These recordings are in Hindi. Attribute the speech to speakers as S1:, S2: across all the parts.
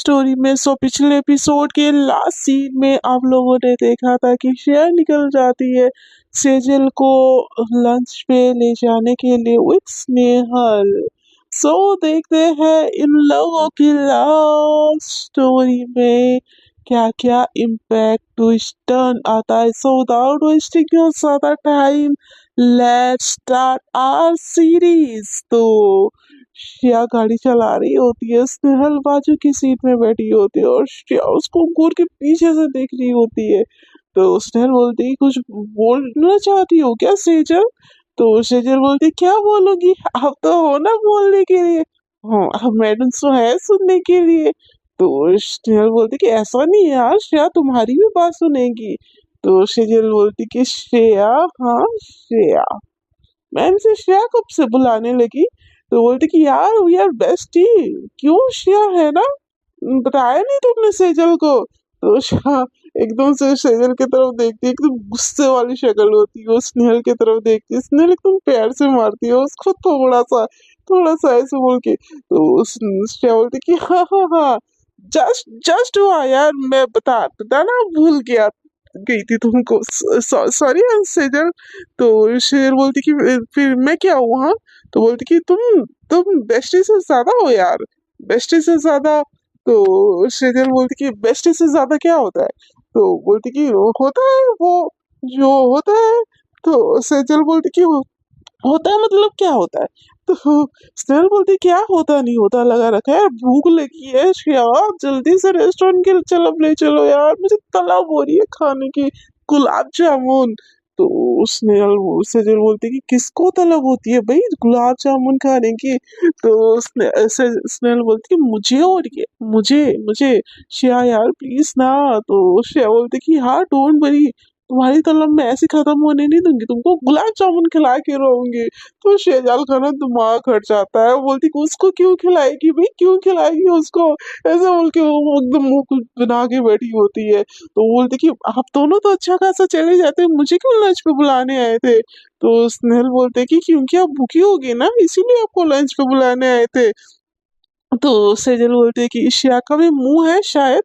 S1: स्टोरी में पिछले एपिसोड के लास्ट सीन में आप लोगों ने देखा था कि श्रेया निकल जाती है सेजल को लंच पे ले जाने के लिए विथ स्नेहल। देखते हैं इन लोगों की लव स्टोरी में क्या क्या इम्पैक्ट ट्विस्ट टर्न आता है। विदाउट वेस्टिंग योर ज्यादा time, let's start our series. Shreya गाड़ी चला रही होती है, स्नेहल बाजू की सीट में बैठी होती है और श्रेया उसको घूर के पीछे से देख रही होती है। तो स्नेहल बोलती है कुछ बोलना चाहती हो क्या सेजल? तो सेजल बोलती क्या बोलूंगी, आप तो हो ना बोलने के लिए। हाँ अब मैडम तो है सुनने के लिए। तो स्नेहल बोलती कि ऐसा नहीं है यार, श्रेया तुम्हारी भी बात सुनेगी। तो सेजल बोलती कि श्रेया, हाँ श्रेया, मैम से श्रेया कब से बुलाने लगी? तो बोलती कि यार वी आर बेस्टी। क्यों श्रेया है ना, बताया नहीं तुमने सेजल को? तो श्रेया एकदम से सेजल की तरफ देखती है, एकदम गुस्से वाली शक्ल होती है, वो स्नेहल की तरफ देखती है, स्नेहल एकदम प्यार से मारती है उसको थोड़ा सा ऐसे बोल के। तो श्रेया बोलती कि हाँ हाँ हाँ, जस्ट जस्ट हुआ यार, मैं बताना भूल गई थी तुमको, सॉरी सेजल। तो शेर बोलती कि फिर मैं क्या हूँ? हाँ, तो बोलती कि तुम बेस्टी से ज्यादा हो यार, बेस्टी से ज्यादा। तो शेजल बोलती कि बेस्टी से ज्यादा क्या होता है? तो बोलती कि होता है वो जो होता है। तो सेजल बोलती कि होता है मतलब क्या होता है? तो स्नेहल बोलती क्या होता नहीं होता लगा रखा है, भूख लगी है श्रेया, जल्दी से रेस्टोरेंट के चलो, ले चलो यार, मुझे तलब हो रही है खाने की, गुलाब जामुन। तो स्नेहल सेजल बोलती कि किसको तलब होती है भाई गुलाब जामुन खाने की? तो स्नेहल बोलती कि मुझे हो रही है, मुझे श्रेया यार प्लीज ना। तो श्रेया बोलती कि हाँ डोंट वरी, तुम्हारी तलब मैं ऐसे खत्म होने नहीं दूंगी, तुमको गुलाब जामुन खिला के रहूंगी। तो शेजाल का ना दिमाग हट जाता है, वो बोलती कि उसको क्यों खिलाएगी भाई, क्यों खिलाएगी उसको? ऐसा बोल के वो एकदम मुंह कुछ बना के बैठी होती है। तो वो बोलती कि आप दोनों तो अच्छा खासा चले जाते, मुझे क्यों लंच पे बुलाने आए थे? तो स्नेहल बोलते कि क्योंकि आप भूखी होगी ना, इसीलिए आपको लंच पे बुलाने आए थे। तो सेजल बोलते कि श्रेया का भी मुंह है शायद,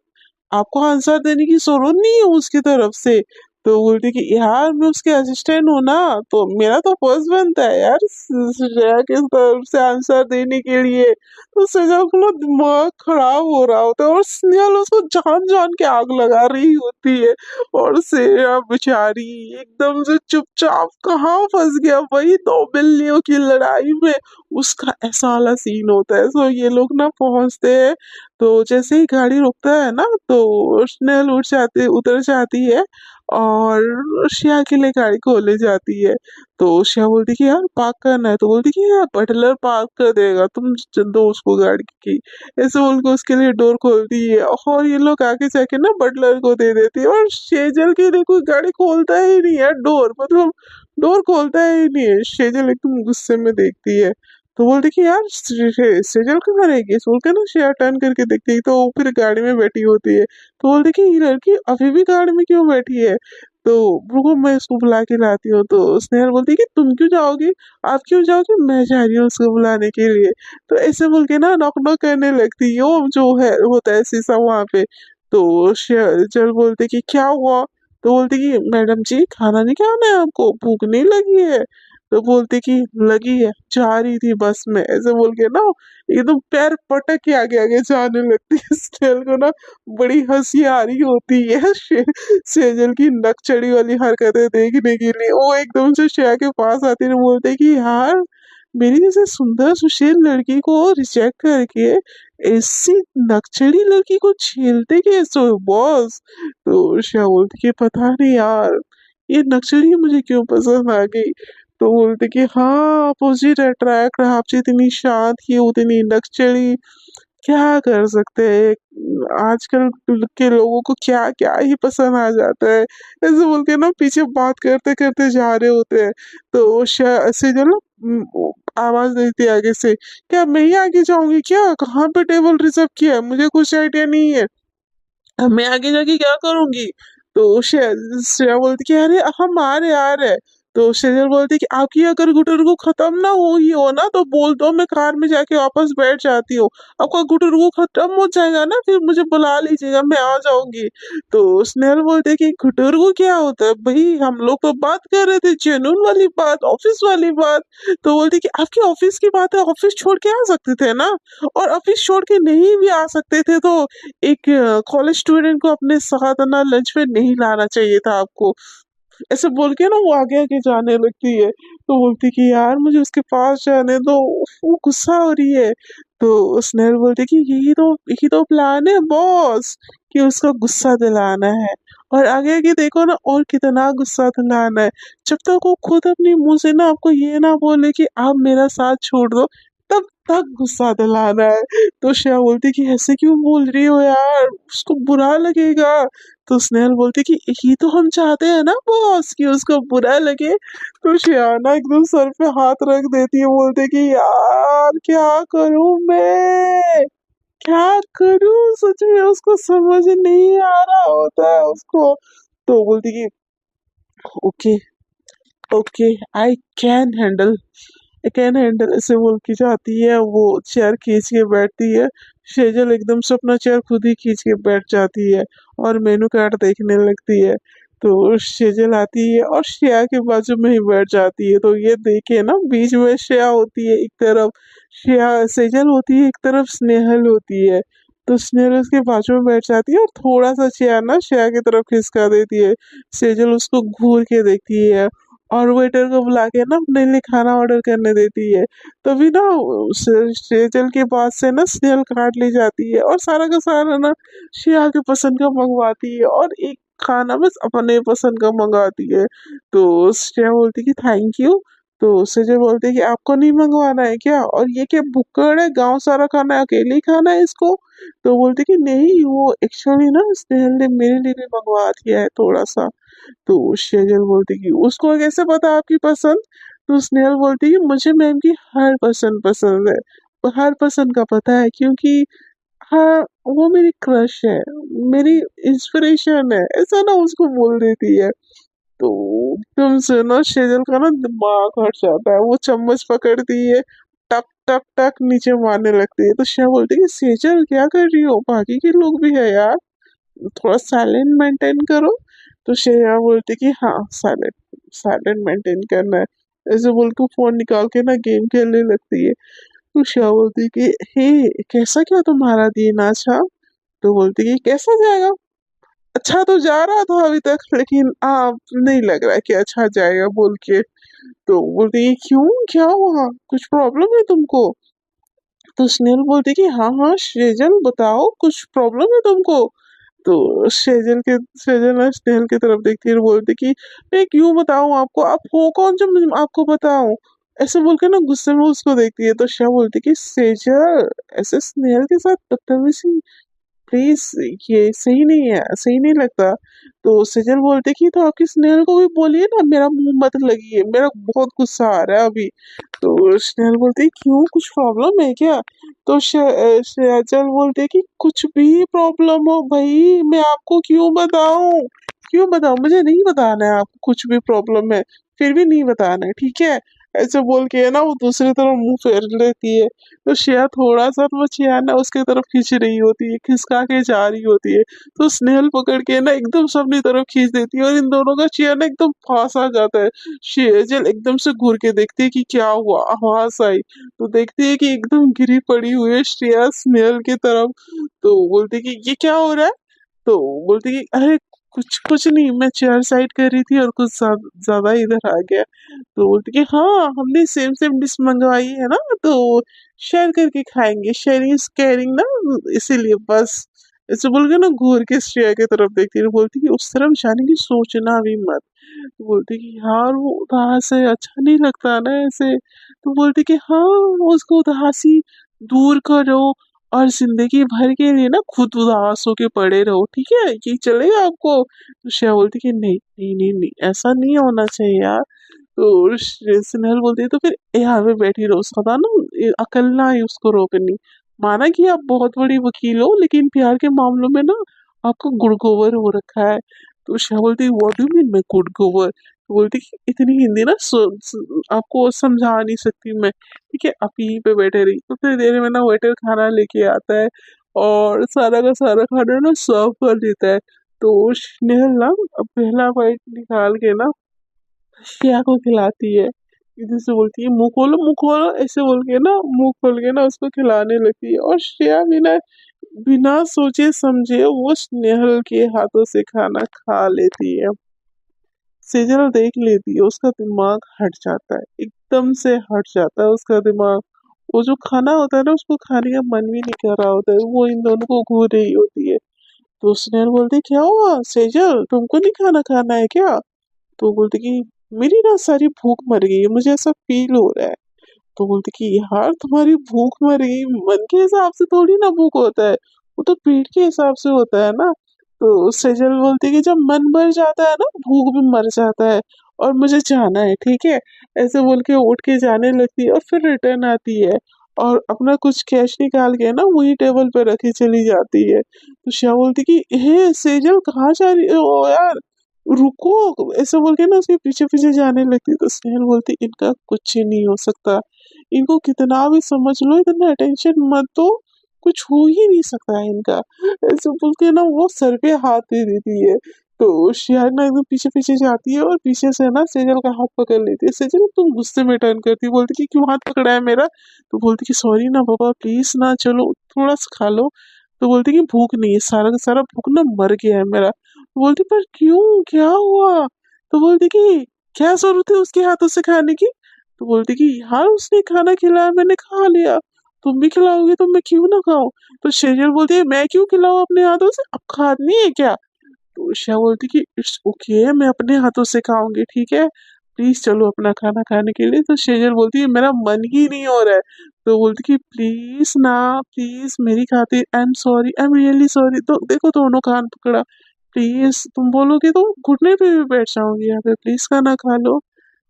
S1: आपको आंसर देने की जरूरत नहीं है उसकी तरफ से। तो बोलती कि यार मैं उसके असिस्टेंट हूँ ना, तो मेरा तो फर्ज बनता है यार श्रेया की तरफ से आंसर देने के लिए। तो सजा को ना दिमाग खराब हो रहा होता है और स्नेहल उसको जान जान के आग लगा रही होती है। और श्रेया बेचारी एकदम से चुपचाप कहाँ फंस गया, वही दो बिल्लियों की लड़ाई में उसका ऐसा वाला सीन होता है। ये लोग ना पहुंचते हैं, तो जैसे ही गाड़ी रुकता है ना, तो स्नेहल उतर जाती है और श्रेया के लिए गाड़ी को ले जाती है। तो श्रेया बोलती कि यार पार्क करना है, तो बोलती कि यार बटलर पार्क कर देगा, तुम दो उसको गाड़ी की। ऐसे बोल के उसके लिए डोर खोलती है और ये लोग आगे जाके ना बटलर को दे देती है, और शेजल के लिए कोई गाड़ी खोलता ही नहीं है, डोर मतलब डोर खोलता ही नहीं है। शेजल एकदम गुस्से में देखती है, तो बोलती कि यार सेजल कहाँ रहेगी, बोल के ना शेयर टर्न करके देखती है, तो वो फिर गाड़ी में बैठी होती है। तो बोलती कि ये लड़की अभी भी गाड़ी में क्यों बैठी है? तो रुको मैं इसको बुला के लाती हूँ। तो स्नेहल बोलती कि तुम क्यों जाओगी, आप क्यों जाओगी, मैं जा रही हूँ उसको बुलाने के लिए। तो ऐसे बोल के ना नॉक नॉक करने लगती है, वो जो है होता है शीशा वहां पे। तो शेजल बोलते कि क्या हुआ? तो बोलती कि मैडम जी खाना नहीं खाना है आपको, भूख नहीं लगी है? तो बोलती कि लगी है, जा रही थी बस में, ऐसे बोल के ना एकदम पैर पटक के आगे आगे जाने लगती है। स्नेहल को ना बड़ी हंसी आ रही होती है सेजल की नकचड़ी वाली हरकतें देखने के लिए। वो एकदम से श्रेया के पास आते हैं, बोलते कि यार मेरी जैसे सुंदर सुशील लड़की को रिजेक्ट करके ऐसी नकचड़ी लड़की को झेलते कैसे हो बॉस? तो श्रेया बोलती कि पता नहीं यार, ये नक्सली मुझे क्यों पसंद आ गई। तो बोलते कि हाँ अपोजिट अट्रैक्ट, आपसे इतनी शांत ही उतनी नक्सली, क्या कर सकते हैं, आजकल के लोगों को क्या क्या ही पसंद आ जाता है। ऐसे बोल के ना पीछे बात करते करते जा रहे होते हैं। तो ऐसे जो ना आवाज देती है आगे से, क्या मैं ही आगे जाऊंगी क्या, कहाँ पे टेबल रिजर्व किया है, मुझे कुछ आइडिया नहीं है, मैं आगे जाके क्या करूंगी? तो श्रेया बोलती कि अरे हम आ रहे। तो शेजल बोलती कि आपकी अगर गुटरगु खत्म ना हुई हो ना तो बोल दो, मैं कार में जाके वापस बैठ जाती हूँ। आपका गुटरगु खत्म हो जाएगा ना फिर मुझे बुला लीजिएगा, मैं आ जाऊंगी। तो स्नेहल बोलते कि गुटरगु क्या होता है भाई, हम लोग तो बात कर रहे थे जेन्युइन वाली बात, ऑफिस वाली बात। तो बोलती कि आपकी ऑफिस की बात है, ऑफिस छोड़ के आ सकते थे ना, और ऑफिस छोड़ के नहीं भी आ सकते थे तो एक कॉलेज स्टूडेंट को अपने साथ ना लंच में नहीं लाना चाहिए था आपको। ऐसे बोल के ना वो आगे आगे जाने लगती है। तो बोलती कि यार मुझे उसके पास जाने दो, वो गुस्सा हो रही है। तो स्नेहल बोलती कि यही तो प्लान है बॉस, कि उसको गुस्सा दिलाना है, और आगे आगे देखो ना और कितना गुस्सा दिलाना है। जब तक वो खुद अपनी मुंह से ना आपको ये ना बोले कि आप मेरा साथ छोड़ दो, तब तक गुस्सा दिलाना है। तो श्रेया बोलती कि ऐसे क्यों बोल रही हो यार, उसको बुरा लगेगा। तो स्नेहल बोलती कि यही तो हम चाहते हैं ना बॉस, कि उसको बुरा लगे। तो शियाना एकदम सर पे हाथ रख देती है, बोलते कि यार क्या करूं मैं, क्या करूं, सच में उसको समझ नहीं आ रहा होता है उसको। तो बोलती कि okay, okay, I can handle, can handle, ऐसे बोल के जाती है, वो चेयर खींच के बैठती है। शेजल एकदम से अपना चेयर खुद ही खींच के बैठ जाती है और मेनू कार्ड देखने लगती है। तो शेजल आती है और श्रेया के बाजू में ही बैठ जाती है। तो ये देखे ना, बीच में श्रेया होती है एक तरफ, श्रेया सेजल होती है एक तरफ, स्नेहल होती है। तो स्नेहल उसके बाजू में बैठ जाती है और थोड़ा सा चेयर ना श्रेया की तरफ खिसका देती है। सेजल उसको घूर के देखती है और वेटर को बुला के ना अपने लिए खाना ऑर्डर करने देती है। तभी ना सेजल के पास से ना स्नेहल कार्ड ले जाती है और सारा का सारा ना श्रेया के पसंद का मंगवाती है, और एक खाना बस अपने पसंद का मंगाती है। तो श्रेया बोलती कि थैंक यू। तो सेजल बोलते कि आपको नहीं मंगवाना है क्या, और ये क्या भुक्कड़ है, गांव सारा खाना है, अकेले ही खाना है इसको। तो बोलते कि नहीं, वो एक्चुअली ना स्नेहल ने मेरे लिए भी मंगवा दिया है थोड़ा सा। तो सेजल बोलती कि उसको कैसे पता आपकी पसंद। तो स्नेहल बोलती कि मुझे मैम की हर पसंद पसंद है, हर पसंद का पता है, क्योंकि हाँ वो मेरी क्रश है, मेरी इंस्पिरेशन है, ऐसा ना उसको बोल देती है। तो एकदम से ना सेजल का ना दिमाग हट जाता है, वो चम्मच पकड़ती है, टक टक टक नीचे मारने लगती है। तो श्रेया बोलती है कि सेजल क्या कर रही हो, बाकी के लोग भी है यार, थोड़ा साइलेंट मेंटेन करो। तो श्रेया बोलती कि हाँ साइलेंट, साइलेंट मेंटेन करना है, ऐसे बोल के फोन निकाल के ना गेम खेलने लगती है। तो श्रेया बोलती कि हे, कैसा क्या तुम्हारा दिन अच्छा। तो बोलती कि कैसा जाएगा, अच्छा तो जा रहा था अभी तक, लेकिन अब नहीं लग रहा है कि अच्छा जाएगा बोल के। तो बोलती कि क्यों, क्या हुआ, कुछ प्रॉब्लम है तुमको। तो स्नेहल बोलती कि हाँ हाँ श्रेजल बताओ, कुछ प्रॉब्लम है तुमको। तो सेजल ना स्नेहल की तरफ देखती है और बोलती कि मैं क्यों बताऊं आपको, आप हो कौन जो मैं आपको बताऊं। ऐसे बोल के ना गुस्से में उसको देखती है। तो श्रेया बोलती कि सेजल, ऐसे स्नेहल के साथ बदतमीजी प्लीज, ये सही नहीं है, सही नहीं लगता। तो सेजल बोलते कि तो आपकी स्नेहल को भी बोलिए ना मेरा मुंह मत लगिए, मेरा बहुत गुस्सा आ रहा है अभी। तो स्नेहल बोलती क्यों, कुछ प्रॉब्लम है क्या। तो सेजल बोलते कि कुछ भी प्रॉब्लम हो भाई मैं आपको क्यों बताऊं, क्यों बताऊं, मुझे नहीं बताना है आपको, कुछ भी प्रॉब्लम है फिर भी नहीं बताना है, ठीक है। ऐसे बोल के है ना वो दूसरी तरफ मुंह फेर लेती है। तो श्रेया थोड़ा सा तो वो चेयर ना उसके तरफ खींच रही होती है, खिसका के जा रही होती है। तो स्नेहल पकड़ के ना एकदम से अपनी तरफ खींच देती है और इन दोनों का चेयर ना एकदम फांस आ जाता है। शेजल एकदम से घूर के देखती है कि क्या हुआ, आवाज आई। तो देखती है कि एकदम गिरी पड़ी हुई है श्रेया स्नेहल की तरफ। तो बोलती है कि ये क्या हो रहा है। तो बोलती कि अरे कुछ कुछ नहीं, मैं चेयर साइड कर रही थी और कुछ ज्यादा इधर आ गया। तो बोलती कि हाँ हमने सेम सेम डिश मंगवाई है ना, तो शेयर करके खाएंगे, शेयरिंग इज केयरिंग ना, इसीलिए बस। ऐसे बोल के ना घूर के श्रेया की तरफ देखती है, बोलती कि उस तरफ जाने की सोचना भी मत। तो बोलती कि यार वो उदास है, अच्छा नहीं लगता ना ऐसे। तो बोलती कि हाँ उसको उदासी दूर करो और जिंदगी भर के लिए ना खुद उदास होके पड़े रहो, ठीक है, ये चलेगा आपको। तो श्रेया बोलती कि नहीं नहीं नहीं नहीं, ऐसा नहीं होना चाहिए यार। तो स्नेहल बोलती है तो फिर यहाँ पे बैठी रहो, सदा ना अकल ना है उसको रोकनी। माना कि आप बहुत बड़ी वकील हो, लेकिन प्यार के मामलों में ना आपका गुड़ गोबर हो रखा है। तो श्रेया बोलती है व्हाट डू यू मीन मैं गुड़ गोबर, बोलती कि इतनी हिंदी ना आपको समझा नहीं सकती मैं, ठीक है, आप यहीं पे बैठे रही। तो फिर देर में ना वेटर खाना लेके आता है और सारा का सारा खाना ना सर्व कर देता है। तो स्नेहल ना पहला बाइट निकाल के ना श्रेया को खिलाती है। इधर से बोलती है मुंह खोलो ऐसे बोल के ना मुंह खोल के ना उसको खिलाने लगती है, और श्रेया बिना बिना सोचे समझे वो स्नेहल के हाथों से खाना खा लेती है। सेजल देख लेती है, उसका दिमाग हट जाता है, एकदम से हट जाता है उसका दिमाग। वो जो खाना होता है ना उसको खाने का मन भी नहीं कर रहा होता है, वो इन दोनों को घूर रही होती है। तो स्नेहल बोलती क्या हुआ सेजल, तुमको नहीं खाना खाना है क्या? तो बोलती कि मेरी ना सारी भूख मर गई है, मुझे ऐसा फील हो रहा है। तो बोलती कि यार तुम्हारी भूख मर गई, मन के हिसाब से थोड़ी ना भूख होता है, वो तो पेट के हिसाब से होता है ना। तो सेजल बोलती कि जब मन मर जाता है ना भूख भी मर जाता है, और मुझे जाना है, ठीक है। ऐसे बोल के उठ के जाने लगती है और फिर रिटर्न आती है, और अपना कुछ कैश निकाल के ना वही टेबल पे रखी चली जाती है। तो श्या बोलती कि हे सेजल कहाँ जा रही हो यार, रुको, ऐसे बोल के ना उसके पीछे पीछे जाने लगती। तो स्नेहल बोलती इनका कुछ ही नहीं हो सकता, इनको कितना भी समझ लो, इतना अटेंशन मत दो, कुछ हो ही नहीं सकता है इनका। ऐसे बोल के ना वो सर पे हाथ दे देती है। तो शियार ना एकदम पीछे पीछे जाती है और पीछे से ना सेजल का हाथ पकड़ लेती है। सेजल तुम गुस्से में टर्न करती है, बोलती कि क्यों हाथ पकड़ा है मेरा? तो बोलती कि सॉरी ना पापा, प्लीज ना, चलो थोड़ा सा खा लो। तो बोलती कि भूख नहीं है, सारा का सारा भूख ना मर गया है मेरा। तो बोलती पर क्यों, क्या हुआ? तो बोलती कि क्या जरूरत है उसके हाथों से खाने की? तो बोलती कि यार उसने खाना खिलाया, मैंने खा लिया, तुम भी खिलाओगे तो मैं क्यों ना खाऊं? तो शेजल बोलती है मैं क्यों खिलाऊं अपने हाथों से, अब खानी है क्या? तो उषा बोलती कि इट्स ओके, मैं अपने हाथों से खाऊंगी, ठीक है, प्लीज चलो अपना खाना खाने के लिए। तो शेजल बोलती है मेरा मन ही नहीं हो रहा है। तो बोलती कि प्लीज ना, प्लीज मेरी खातिर, I am sorry, I am really sorry. तो देखो दोनों कान पकड़ा, प्लीज तुम बोलोगे तो घुटने पे भी बैठ जाऊंगी यहाँ पे, प्लीज खाना खा लो,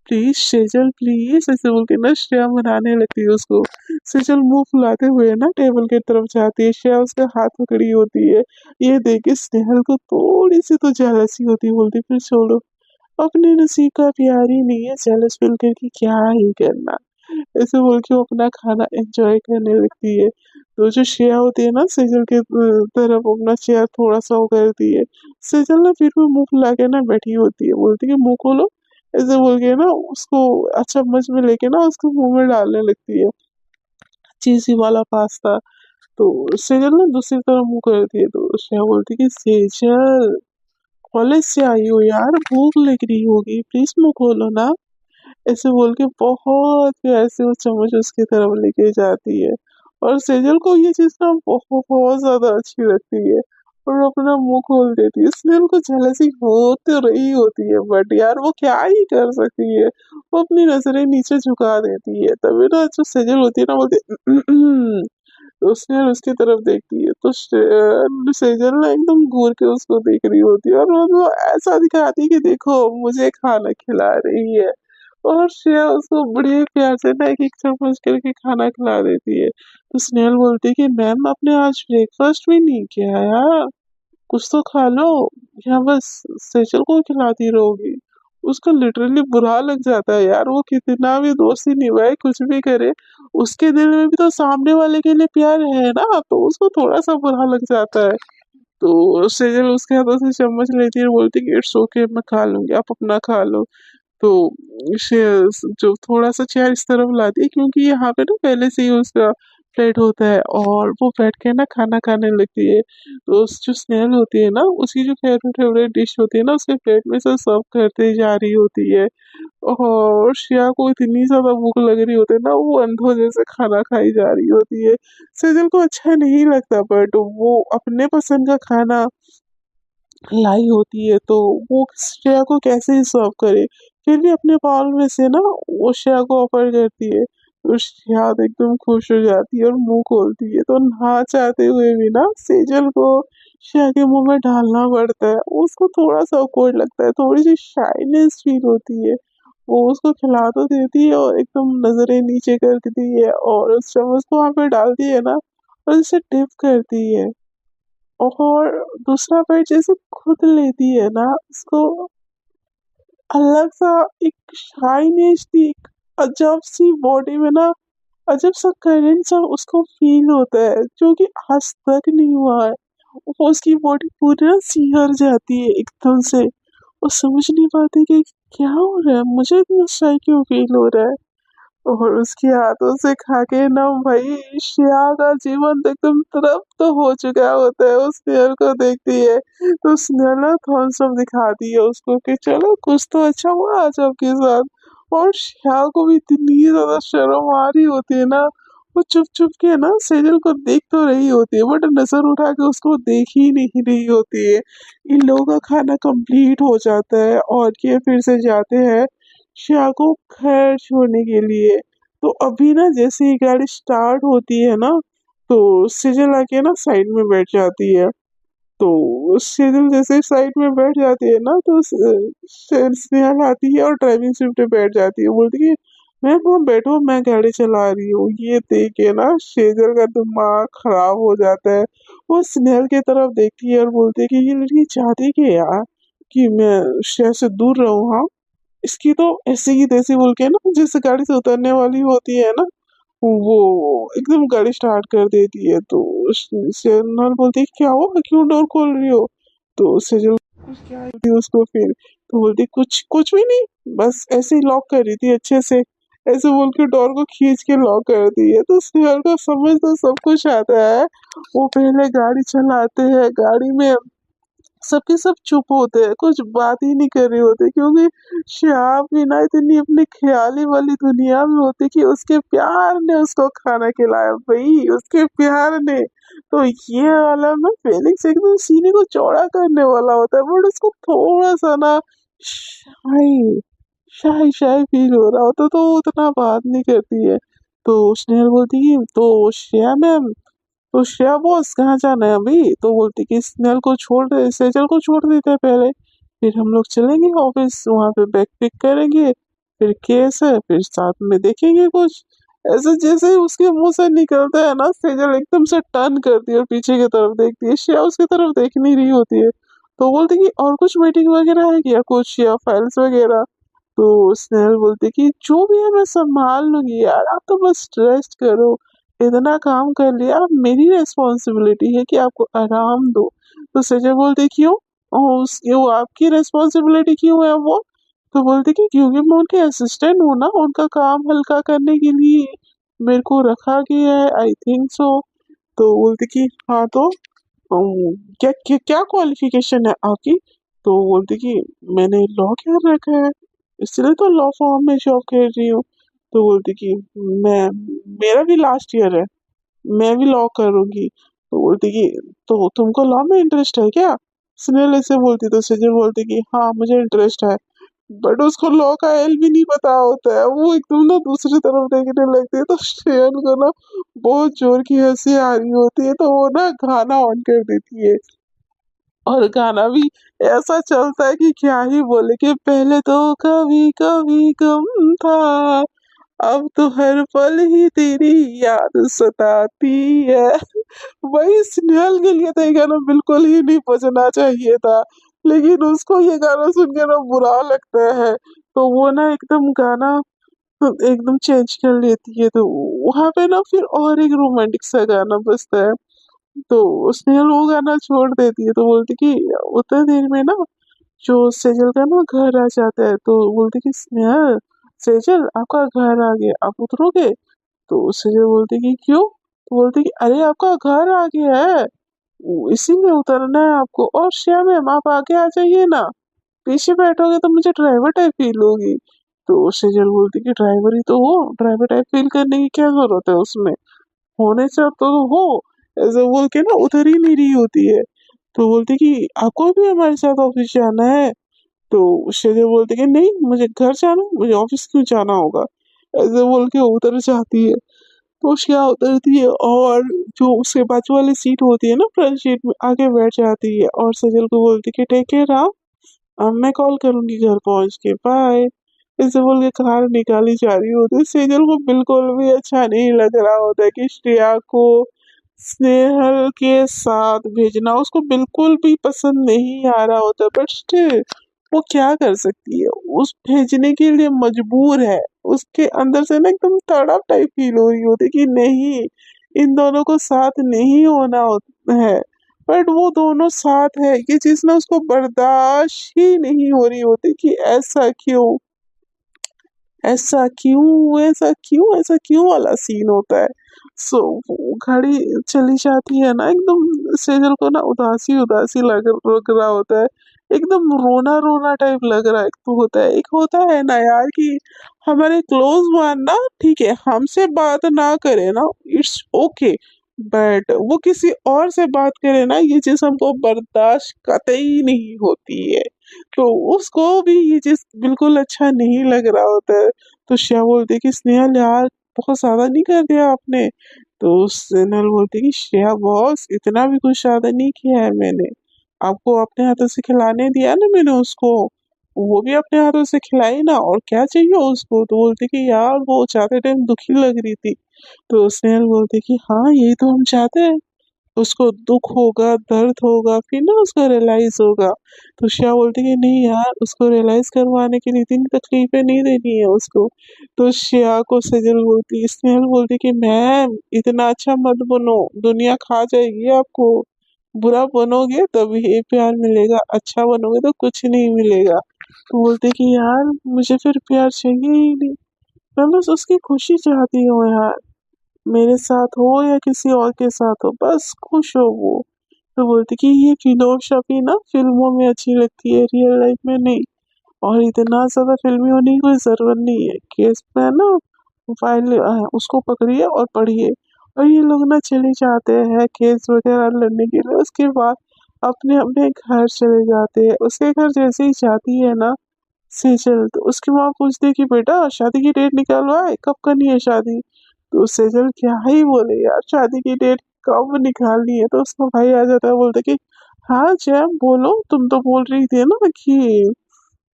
S1: प्लीज सेजल प्लीज, ऐसे बोल के ना श्रेया मनाने लगती है उसको। सेजल मुंह फुलाते हुए ना टेबल की तरफ जाती है, श्रेया उसका हाथ पकड़ी होती है। ये देख के स्नेहल को थोड़ी सी तो जेलसी होती है, बोलती फिर छोड़ो, अपने नसीब का प्यार ही नहीं है, जेलस फील करके क्या ही करना। ऐसे बोल के वो अपना खाना एंजॉय करने लगती है। तो जो श्रेया होती है ना सेजल के तरफ अपना चेयर थोड़ा सा वो करती है। सेजल ना फिर भी मुंह फुला के ना बैठी होती है, बोलती है मुंह खोलो, ऐसे बोल के ना उसको चम्मच में लेके ना उसको मुंह में डालने लगती है चीजी वाला पास्ता। तो सेजल ना दूसरी तरफ मुंह करती है, तो श्रेया बोलती है कि सेजल कॉलेज से आई हो यार, भूख लग रही होगी, प्लीज मुंह खोलो ना। ऐसे बोल के बहुत प्यार से वो चम्मच उसकी तरफ लेके जाती है, और सेजल को ये चीज ना बहुत बहुत ज्यादा अच्छी लगती है, और वो अपना मुंह खोल देती है। स्नेहल को जेलसी हो तो रही होती है, बट यार वो क्या ही कर सकती है, वो अपनी नजरें नीचे झुका देती है। तभी ना जो सेजल होती है ना बोलती तो उसने उसकी तरफ देखती है, तो सेजल ना एकदम घूर के उसको देख रही होती है, और वो ऐसा दिखाती है कि देखो मुझे खाना खिला रही है। और श्रेया उसको बड़े प्यार से ना एक एक चम्मच करके खाना खिला देती है। तो स्नेहल बोलती है कि मैम आपने आज ब्रेकफास्ट भी नहीं किया यार, कुछ तो खा लो, या बस सेजल को खिलाती रहोगी? उसको लिटरली बुरा लग जाता है यार, वो कितना भी दोस्ती निभाए कुछ भी करे, उसके दिल में भी तो सामने वाले के लिए प्यार है ना, तो उसको थोड़ा सा बुरा लग जाता है। तो सेजल उसके हाथों से चम्मच लेती है, बोलती है इट्स ओके मैं खा लूंगी, आप अपना खा लो। तो जो थोड़ा सा चेयर इस तरफ लाती है, क्योंकि यहाँ पे ना पहले से ही उसका प्लेट होता है, और वो बैठ के ना खाना खाने लगती है। तो जो स्नेहल होती है ना उसकी जो फेवरेट फेवरेट डिश होती है ना उसके प्लेट में से सर्व करते जा रही होती है। और श्रेया को इतनी ज्यादा भूख लग रही होती है ना, वो अंधों जैसे खाना खाई जा रही होती है। सेजल को अच्छा नहीं लगता, बट वो अपने पसंद का खाना लाई होती है, तो वो श्रेया को कैसे ही सर्व करे। फिर भी अपने बाउल में से ना वो श्रेया को ऑफर करती है, तो श्रेया तो एकदम खुश हो जाती है और मुंह खोलती है, तो ना चाहते हुए भी ना सेजल को श्रेया के मुंह में डालना पड़ता है। उसको थोड़ा सा awkward लगता है, थोड़ी सी शाइनेस फील होती है। वो उसको खिला तो देती है और एकदम नजरें नीचे करती है, और उस चम्मच को वहां पे डालती है ना, और उसे डिप करती है, और दूसरा पैर जैसे खुद लेती है ना उसको, अलग सा एक शाइनेस थी, एक अजब सी बॉडी में ना, अजब सा करंट सा उसको फील होता है जो कि आज तक नहीं हुआ है। वो उसकी बॉडी पूरी ना सिहर जाती है एकदम से, और समझ नहीं पाते कि क्या हो रहा है, मुझे इतना शाई क्यों फील हो रहा है। और उसके हाथों से खा के ना भाई श्रेया का जीवन तो एकदम तृप्त हो चुका होता है, उस स्नेहल को देखती है तो स्नेहल ना थम्स अप दिखाती है उसको कि चलो कुछ तो अच्छा हुआ आज आपके साथ। और श्रेया को भी इतनी ज्यादा शर्म आ रही होती है ना, वो चुप चुप के ना सेजल को देख तो रही होती है बट नजर उठा के उसको देख ही नहीं रही होती है। इन लोगों का खाना कंप्लीट हो जाता है और ये फिर से जाते हैं श्रेया को घर छोड़ने के लिए। तो अभी ना जैसे ही गाड़ी स्टार्ट होती है ना, तो सेजल आके ना साइड में बैठ जाती है। तो सेजल जैसे साइड में बैठ जाती है ना, तो स्नेहल आती है और ड्राइविंग सीट पे बैठ जाती है, बोलती है मैं वहाँ बैठो, मैं गाड़ी चला रही हूँ। ये देख के ना सेजल का दिमाग खराब हो जाता है। वो स्नेहल की तरफ देखती है और बोलती है कि ये लड़की चाहती क्या है यार, कि मैं शहर से दूर रहूँ। हाँ, इसकी तो ऐसी की तैसी बोल के ना जिस गाड़ी से उतरने वाली होती है ना, वो एकदम गाड़ी स्टार्ट कर देती है। तो शेरनाल बोलती है क्या हुआ, क्यों डोर खोल रही हो। तो सेजल कुछ क्या होती है उसको, फिर तो बोलती कुछ कुछ भी नहीं, बस ऐसे ही लॉक कर रही थी अच्छे से, ऐसे बोल के डोर को खींच के लॉक कर दी है। तो सेजल को समझ तो सब कुछ आता है। वो पहले गाड़ी चलाते हैं, गाड़ी में सबके सब चुप होते हैं, कुछ बात ही नहीं कर रहे होते, क्योंकि श्याम भी ना इतनी अपनी ख्याली वाली दुनिया में होती कि उसके प्यार ने उसको खाना खिलाया भाई, उसके प्यार ने। तो ये वाला ना फेलिक्स एकदम सीने को चौड़ा करने वाला होता है, बट उसको थोड़ा सा ना शाय शाय शाय फील हो रहा होता, तो वो उतना बात नहीं करती है। तो स्नेहल बोलती है तो श्रेया मैम, तो श्रेया बॉस कहाँ जाना है अभी। तो बोलती कि स्नेहल को छोड़ दे, सेजल को छोड़ देते हैं पहले, फिर हम लोग चलेंगे ऑफिस, वहां पे बैग पिक करेंगे, फिर केस है, फिर साथ में देखेंगे कुछ। ऐसे जैसे ही उसके मुंह से निकलता है ना, सेजल एकदम से टर्न करती है और पीछे की तरफ देखती है, श्रेया उसकी तरफ देख नहीं रही होती है। तो बोलती कि और कुछ मीटिंग वगैरह है क्या, कुछ या फाइल्स वगैरह। तो स्नेहल बोलती कि जो भी है मैं संभाल लूंगी यार, आप तो बस रेस्ट करो, इतना काम कर लिया, अब मेरी रिस्पॉन्सिबिलिटी है कि आपको आराम दो। तो सजय बोलते क्यों, वो आपकी रिस्पॉन्सिबिलिटी क्यों है वो। तो बोलते कि क्योंकि मैं उनके असिस्टेंट हूँ ना, उनका काम हल्का करने के लिए मेरे को रखा गया है, आई थिंक सो। तो बोलते कि हाँ तो क्या क्या, क्या क्वालिफिकेशन है आपकी। तो बोलते कि मैंने लॉ कर रखा है, इसलिए तो लॉ फॉर्म में जॉब कर रही हूँ। तो बोलती कि मैं मेरा भी लास्ट ईयर है, मैं भी लॉ करूंगी। तो बोलती कि तो तुमको लॉ में इंटरेस्ट है क्या। स्नेहल ऐसे बोलती तो सजय बोलती कि हाँ मुझे इंटरेस्ट है, बट उसको लॉ का एल भी नहीं पता होता है, वो एकदम ना दूसरी तरफ देखने लगती है। तो श्रेयन को ना बहुत जोर की हंसी आ रही होती है, तो वो ना गाना ऑन कर देती है, और गाना भी ऐसा चलता है कि क्या ही बोले, कि पहले तो कभी कभी गम था, अब तो हर पल ही तेरी याद सताती है। वही स्नेहल के लिए तो ये गाना बिल्कुल ही नहीं बजना चाहिए था, लेकिन उसको ये गाना सुन के ना बुरा लगता है, तो वो ना एकदम गाना एकदम चेंज कर लेती है। तो वहां पे ना फिर और एक रोमांटिक सा गाना बजता है, तो स्नेहल वो गाना छोड़ देती है। तो बोलती कि उतने देर में ना जो सेजल का ना घर आ जाता है, तो बोलती कि स्नेहल, सेजल आपका घर आ गया, आप उतरोगे। तो सेजल बोलती कि क्यों। तो बोलती कि अरे आपका घर आ गया है, इसीलिए उतरना है आपको। और श्याम मैम आप आगे आ जाइए ना, पीछे बैठोगे तो मुझे ड्राइवर टाइप फील होगी। तो सेजल बोलती कि ड्राइवर ही तो हो, ड्राइवर टाइप फील करने की क्या जरूरत है उसमें, होने से अब तो हो। ऐसे बोल के ना उधर ही नहीं रही होती है। तो बोलती कि आपको भी हमारे साथ ऑफिस जाना है। तो शेजर बोलती कि नहीं मुझे घर जाना है, मुझे ऑफिस क्यों जाना होगा, ऐसे बोल के उधर जाती है। तो श्रेया उतरती है और जो उसके बाजू वाली सीट होती है ना, फ्रंट सीट में आके बैठ जाती है, और सेजल को बोलती कि टेक केयर, हाँ अब मैं कॉल करूंगी घर पहुंच के, बाय। ऐसे बोल के कार निकाली जा रही होती है। सेजल को बिल्कुल भी अच्छा नहीं लग रहा होता है कि श्रेया को स्नेहल के साथ भेजना उसको बिल्कुल भी पसंद नहीं आ रहा होता, बट स्टिल वो क्या कर सकती है, उस भेजने के लिए मजबूर है। उसके अंदर से ना एकदम तड़प टाइप फील हो रही होती कि नहीं, इन दोनों को साथ नहीं होना है। बट वो दोनों साथ है, ये चीज ना उसको बर्दाश्त ही नहीं हो रही होती कि ऐसा क्यों, ऐसा क्यों, ऐसा क्यों, ऐसा क्यों वाला सीन होता है। सो घड़ी चली जाती है ना, एकदम सेजल को ना उदासी उदासी लग रहा होता है, एकदम रोना रोना टाइप लग रहा है। एक तो होता है, एक होता है ना यार कि हमारे क्लोज वन ना, ठीक है हमसे बात ना करे ना, इट्स ओके, बट वो किसी और से बात करे ना, ये चीज हमको बर्दाश्त कतई नहीं होती है। तो उसको भी ये चीज बिल्कुल अच्छा नहीं लग रहा होता है। तो श्रेया बोलती है कि स्नेहल यार बहुत ज्यादा नहीं कर दिया आपने। तो स्नेहल बोलती है कि श्रेया बॉस इतना भी कुछ ज्यादा नहीं किया है मैंने, आपको अपने हाथों से खिलाने दिया ना मैंने उसको, वो भी अपने हाथों से खिलाई ना, और क्या चाहिए उसको। तो बोलती कि यार वो जाते टाइम दुखी लग रही थी। तो स्नेहल बोलती कि हाँ यही तो हम चाहते हैं, उसको दुख होगा, दर्द होगा, फिर ना उसको रियलाइज होगा। तो श्रेया बोलती कि नहीं यार, उसको रियलाइज करवाने के लिए इतनी तकलीफें नहीं देनी है उसको। तो श्रेया को सजल बोलती, स्नेहल बोलती कि मैम इतना अच्छा मत बनो, दुनिया खा जाएगी आपको, बुरा बनोगे तभी ये प्यार मिलेगा, अच्छा बनोगे तो कुछ नहीं मिलेगा। तो बोलते कि यार मुझे फिर प्यार चाहिए ही नहीं, मैं बस उसकी खुशी चाहती हूँ यार, मेरे साथ हो या किसी और के साथ हो, बस खुश हो वो। तो बोलती कि ये फिलोसफी ना फिल्मों में अच्छी लगती है, रियल लाइफ में नहीं, और इतना ज्यादा फिल्मी होने की कोई जरूरत नहीं है। केस में ना फाइल उसको पकड़िए और पढ़िए, और ये लोग ना चले जाते हैं केस वगैरह लड़ने के लिए, उसके बाद अपने अपने घर चले जाते हैं। उसके घर जैसे ही जाती है ना सेजल, तो उसकी माँ पूछती है कि बेटा शादी की डेट निकलवाए, कब करनी है शादी। तो सेजल क्या ही बोले यार, शादी की डेट कब निकालनी है। तो उसका भाई आ जाता है, बोलता कि हाँ जैम बोलो, तुम तो बोल रही थी ना कि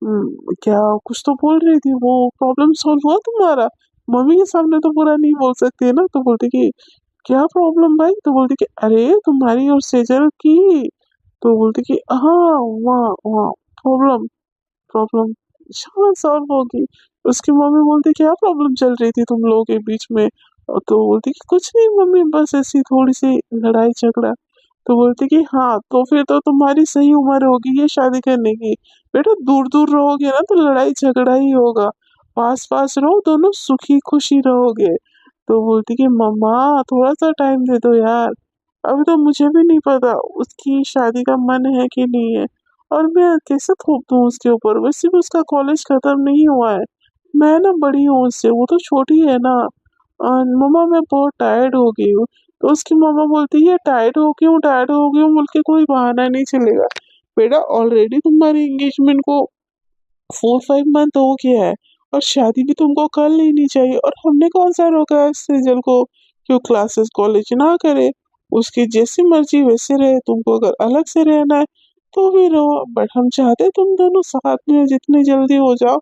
S1: क्या कुछ तो बोल रही थी, वो प्रॉब्लम सॉल्व हुआ तुम्हारा, मम्मी के सामने तो पूरा नहीं बोल सकती है ना। तो बोलती कि क्या प्रॉब्लम भाई। तो बोलती कि अरे तुम्हारी और सेजल की। तो बोलती कि हाँ वहाँ वहाँ प्रॉब्लम, प्रॉब्लम शायद सॉल्व होगी। उसकी मम्मी बोलती क्या प्रॉब्लम चल रही थी तुम लोगों के बीच में। और तो बोलती कि कुछ नहीं मम्मी, बस ऐसी थोड़ी सी लड़ाई झगड़ा। तो बोलती कि हाँ तो फिर तो तुम्हारी सही उम्र होगी ये शादी करने की, बेटा दूर दूर रहोगे ना तो लड़ाई झगड़ा ही होगा, पास पास रहो दोनों सुखी खुशी रहोगे। तो बोलती कि मम्मा थोड़ा सा टाइम दे दो यार, अभी तो मुझे भी नहीं पता उसकी शादी का मन है कि नहीं है, और मैं कैसे थोप दूँ उसके ऊपर, वैसे भी उसका कॉलेज खत्म नहीं हुआ है, मैं ना बड़ी हूँ उससे, वो तो छोटी है ना। मम्मा मैं बहुत टायर्ड हो गई हूँ। तो उसकी मम्मा बोलती है टायर्ड हो गई हूँ, टायर्ड हो गई हूँ बोल के कोई बहाना नहीं चलेगा। बेटा ऑलरेडी तुम्हारी एंगेजमेंट को 4-5 मंथ हो गया है, और शादी भी तुमको कर लेनी चाहिए, और हमने कौन सा रोका है सेजल को क्यों क्लासेस कॉलेज ना करे, उसकी जैसी मर्जी वैसे रहे, तुमको अगर अलग से रहना है तो भी रहो, बट हम चाहते तुम दोनों साथ में जितनी जल्दी हो जाओ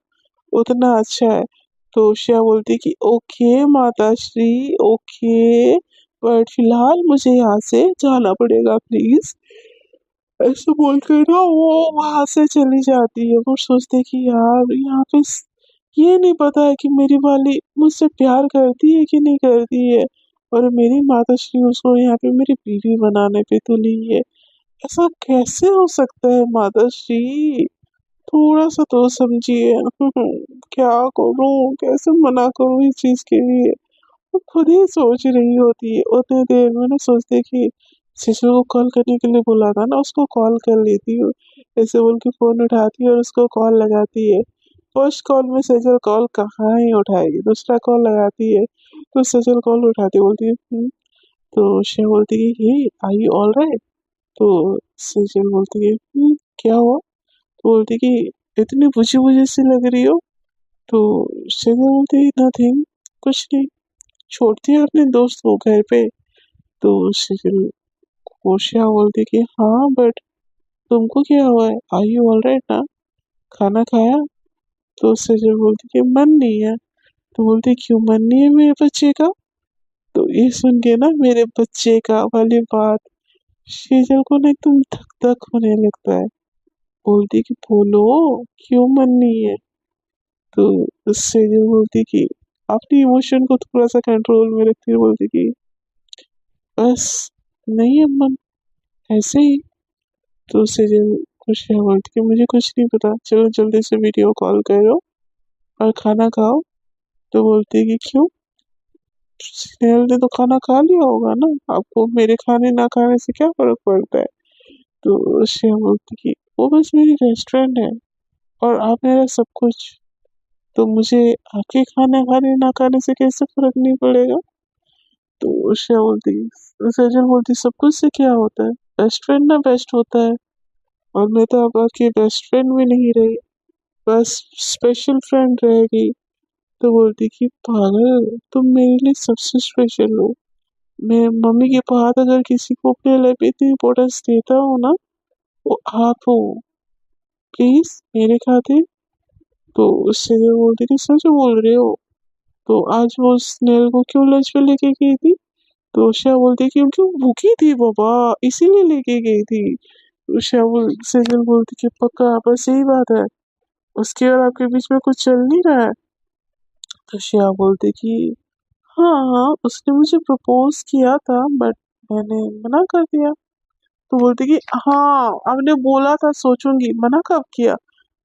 S1: उतना अच्छा है। तो श्रेया बोलती कि ओके माता श्री, ओके, बट फिलहाल मुझे यहाँ से जाना पड़ेगा प्लीज। ऐसे बोलकर ना वो वहां से चली जाती है। वो सोचते कि यार यहाँ पे ये नहीं पता है कि मेरी वाली मुझसे प्यार करती है कि नहीं करती है, और मेरी माताश्री उसको यहाँ पे मेरी बीवी बनाने पे तुली है। ऐसा कैसे हो सकता है माताश्री, थोड़ा सा तो समझिए। क्या करूं, कैसे मना करूं इस चीज के लिए। वो खुद ही सोच रही होती है, उतनी देर में ना सोचते कि शिशु को कॉल करने के लिए बोला था ना, उसको कॉल कर लेती हूँ। ऐसे बोल के फोन उठाती है और उसको कॉल लगाती है। फर्स्ट कॉल में सजल कॉल कहाँ ही उठाएगी, दूसरा कॉल लगाती है तो सजल कॉल उठाती बोलती है तो शिव बोलती है ये आर यू ऑल राइट। तो सजल बोलती है क्या हुआ। तो बोलती कि इतनी बुझी बुझी सी लग रही हो। तो सजल बोलती है नथिंग, कुछ नहीं, छोड़ती है अपने दोस्त को घर पे। तो सजल कोशिया बोलती कि हाँ बट तुमको क्या हुआ है, आर यू ऑलराइट ना, खाना खाया। तो सजल बोलती कि मन नहीं है। तो बोलती क्यों मन नहीं है मेरे बच्चे का। तो ये सुन के ना मेरे बच्चे का वाली बात सेजल को ना एकदम धक धक होने लगता है। बोलती कि बोलो, क्यों मन नहीं है। तो उससे जो बोलती कि अपनी इमोशन को थोड़ा सा कंट्रोल में रखती है, बोलती कि बस नहीं है मन, ऐसे ही। तो उससे जो खुश है बोलती कि मुझे कुछ नहीं पता, चलो जल्दी से वीडियो कॉल करो और खाना खाओ। तो बोलती है कि क्यों, स्नेहल ने तो खाना खा लिया होगा ना, आपको मेरे खाने ना खाने से क्या फर्क पड़ता है। तो श्रेया बोलती कि वो बस मेरी रेस्टोरेंट है और आप मेरा सब कुछ, तो मुझे आपके खाना खाने ना खाने से कैसे फर्क नहीं पड़ेगा। तो श्रेया बोलती, सजल बोलती सब कुछ से क्या होता है, बेस्ट फ्रेंड ना बेस्ट होता है, और मैं तो अब आपकी बेस्ट फ्रेंड भी नहीं रही, बस स्पेशल फ्रेंड रहेगी। तो बोलती कि पागल, तुम मेरे लिए सबसे स्पेशल हो। मैं मम्मी के बाद अगर किसी को अपने लाइफ में इतनी इम्पोर्टेंस देता हूँ ना, वो आप हो, प्लीज मेरे खातिर। तो उससे जो बोलती थी सच बोल रहे हो। तो आज वो स्नेल को क्यों लंच पे लेके गई थी। तो उषा बोलती क्योंकि वो भूखी थी बाबा, इसीलिए लेके गई थी। सेजल बोलती कि पक्का, बस यही बात है, उसके और आपके बीच में कुछ चल नहीं रहा है। तो श्रेया बोलती कि हाँ हाँ, उसने मुझे प्रपोज किया था बट मैंने मना कर दिया। तो बोलती कि हाँ, आपने बोला था सोचूंगी, मना कब किया।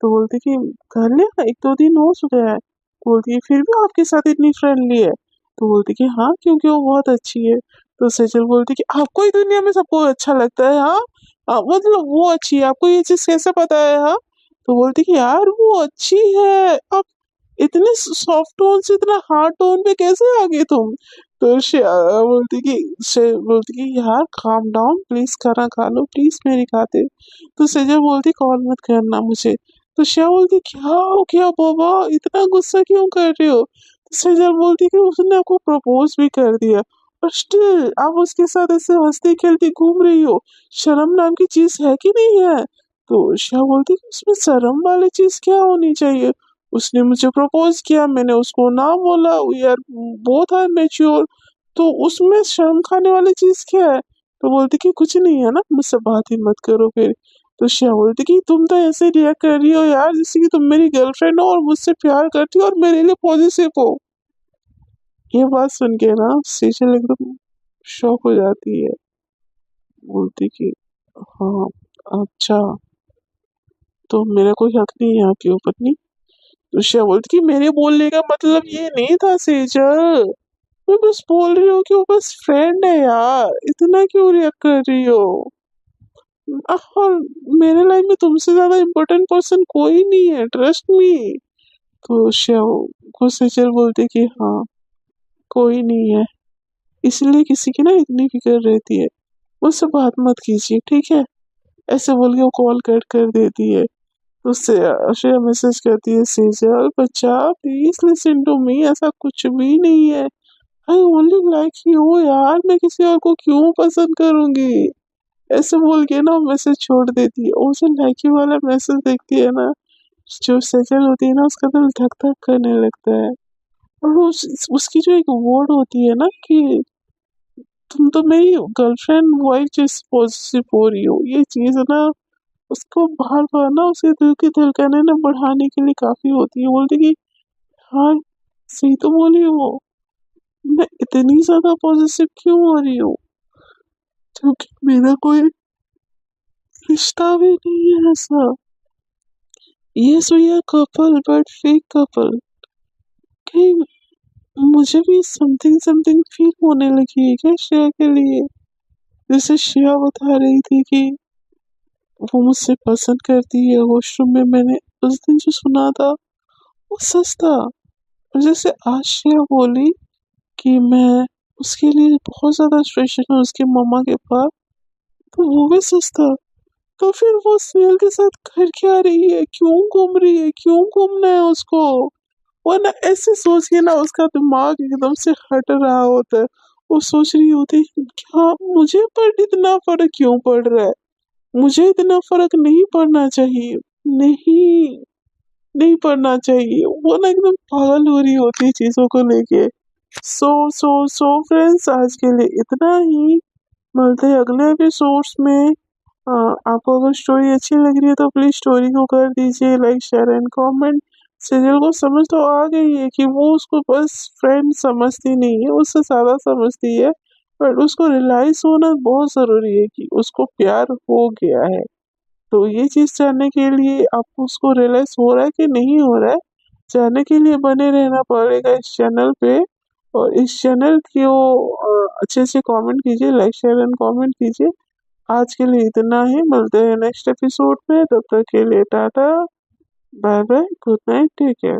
S1: तो बोलती कि कर लिया, 1-2 दिन हो चुके हैं। तो बोलती है फिर भी आपके साथ इतनी फ्रेंडली है। तो बोलती कि हाँ, क्योंकि वो बहुत अच्छी है। तो सेजल बोलती कि आपको ही दुनिया में सबको अच्छा लगता है, हाँ, मतलब वो अच्छी है, आपको ये चीज कैसे पता है, हाँ। तो बोलती कि यार वो अच्छी है, आप इतने सॉफ्ट टोन से इतना हार्ड टोन पे कैसे आ गए तुम। तो बोलती कि यार काम डाउन प्लीज, खाना खा लो प्लीज मेरी खातिर। तो सेजल बोलती कॉल मत करना मुझे। तो श्रेया बोलती क्या हो गया बाबा, इतना गुस्सा क्यों कर रहे हो। तो सेजल बोलती कि उसने आपको प्रपोज भी कर दिया और स्टिल आप उसके साथ ऐसे हंसती खेलती घूम रही हो, शर्म नाम की चीज है कि नहीं है। तो श्रेया बोलती कि उसमें शर्म वाली चीज क्या होनी चाहिए, उसने मुझे प्रपोज किया, मैंने उसको ना बोला, we are both are mature, तो उसमें शर्म खाने वाली चीज क्या है। तो बोलती कि कुछ नहीं है ना, मुझसे बात ही मत करो फिर। तो श्रेया बोलती कि तुम तो ऐसे रिएक्ट कर रही हो यार जैसे कि तुम मेरी गर्लफ्रेंड हो और मुझसे प्यार करती हो और मेरे लिए पॉजिटिव हो। ये बात सुन के ना सेजल एकदम शॉक हो जाती है, बोलती कि हाँ, अच्छा, तो मेरा कोई हक नहीं है आपके ऊपर, नहीं। तो श्रेया बोलती कि मेरे बोलने का मतलब ये नहीं था सेजल, मैं बस बोल रही हूँ कि वो बस फ्रेंड है यार, इतना क्यों रिएक्ट कर रही हो। और मेरे लाइफ में तुमसे ज्यादा इम्पोर्टेंट पर्सन कोई नहीं है, ट्रस्ट मी। तो श्रेया को सेजल बोलती कि हाँ, कोई नहीं है, इसलिए किसी की ना इतनी फिक्र रहती है, मुझसे बात मत कीजिए ठीक है। ऐसे बोल के वो कॉल कट कर देती है। उससे श्रेया मैसेज करती है, सेजल बच्चा प्लीज लिसन टू मी, ऐसा कुछ भी नहीं है, आई ओनली लाइक यू यार, मैं किसी और को क्यों पसंद करूंगी। ऐसे बोल के ना मैसेज छोड़ देती है। और जो लाइक यू वाला मैसेज देखती है ना, जो सेजल होती है ना, उसका दिल धक धक करने लगता है। और वो उसकी जो एक वर्ड होती है ना कि तुम तो मेरी गर्लफ्रेंड वाइफ जैसी पॉजिटिव हो रही हो, ये चीज है ना, उसको बार बार ना उसके दिल की धड़कनें ना बढ़ाने के लिए काफी होती है। बोलती कि हाँ, सही तो बोली वो, मैं इतनी ज्यादा पॉजिटिव क्यों हो रही हूँ, क्योंकि मेरा कोई रिश्ता भी नहीं है ऐसा। Yes we are couple but fake couple. कहीं मुझे भी समथिंग समथिंग फील होने लगी है क्या श्रेया के लिए। जैसे श्रेया बता रही थी कि वो मुझसे पसंद करती है, वॉशरूम में मैंने उस दिन जो सुना था वो सच था। और जैसे आज श्रेया बोली कि मैं उसके लिए बहुत ज्यादा स्पेशल हूँ उसके मम्मा के पास, तो वो भी सच था। तो फिर वो स्नेहल के साथ घर क्या रही है, क्यों घूम रही है, क्यों घूमना है उसको। वो ना ऐसे सोच के ना उसका दिमाग एकदम से हट रहा होता है। वो सोच रही होती है क्या मुझे पर इतना फर्क क्यों पड़ रहा है, मुझे इतना फर्क नहीं पड़ना चाहिए, नहीं, नहीं पड़ना चाहिए। वो ना एकदम पागल हो रही होती है चीजों को लेके। सो फ्रेंड्स, आज के लिए इतना ही, मिलते हैं अगले एपिसोड्स में। आपको अगर स्टोरी अच्छी लग रही है तो प्लीज स्टोरी को कर दीजिए like, share and comment. Sejal को समझ तो आ गई है कि वो उसको बस फ्रेंड समझती नहीं है, उससे ज्यादा समझती है, पर उसको रियलाइज होना बहुत जरूरी है कि उसको प्यार हो गया है। तो ये चीज जानने के लिए आपको उसको रियलाइज हो रहा है कि नहीं हो रहा है, जानने के लिए बने रहना पड़ेगा इस चैनल पे। और इस चैनल को अच्छे से कमेंट कीजिए, लाइक शेयर एंड कमेंट कीजिए। आज के लिए इतना ही, मिलते हैं नेक्स्ट एपिसोड में, तब तक के लिए tata, bye bye, good night, take care.